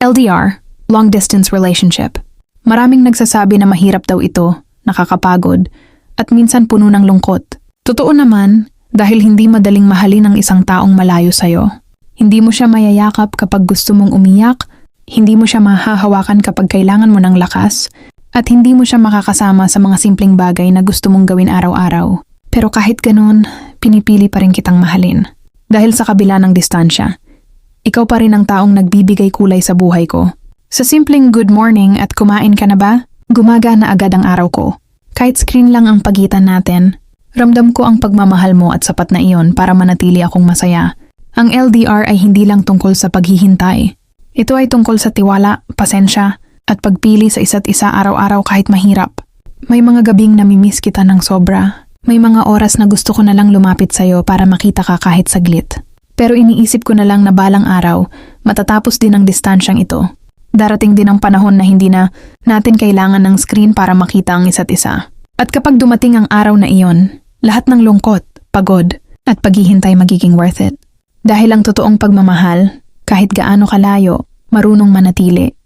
LDR, long distance relationship. Maraming nagsasabi na mahirap daw ito, nakakapagod, at minsan puno ng lungkot. Totoo naman, dahil hindi madaling mahalin ang isang taong malayo sa'yo. Hindi mo siya mayayakap kapag gusto mong umiyak, hindi mo siya mahahawakan kapag kailangan mo ng lakas, at hindi mo siya makakasama sa mga simpleng bagay na gusto mong gawin araw-araw. Pero kahit ganun, pinipili pa rin kitang mahalin. Dahil sa kabila ng distansya, ikaw pa rin ang taong nagbibigay kulay sa buhay ko. Sa simpleng good morning at kumain ka na ba, gumagana agad ang araw ko. Kahit screen lang ang pagitan natin, ramdam ko ang pagmamahal mo at sapat na iyon para manatili akong masaya. Ang LDR ay hindi lang tungkol sa paghihintay. Ito ay tungkol sa tiwala, pasensya, at pagpili sa isa't isa araw-araw kahit mahirap. May mga gabing namimiss kita ng sobra. May mga oras na gusto ko na lang lumapit sa'yo para makita ka kahit saglit. Pero iniisip ko na lang na balang araw, matatapos din ang distansyang ito. Darating din ang panahon na hindi na natin kailangan ng screen para makita ang isa't isa. At kapag dumating ang araw na iyon, lahat ng lungkot, pagod, at paghihintay magiging worth it. Dahil ang totoong pagmamahal, kahit gaano kalayo, marunong manatili.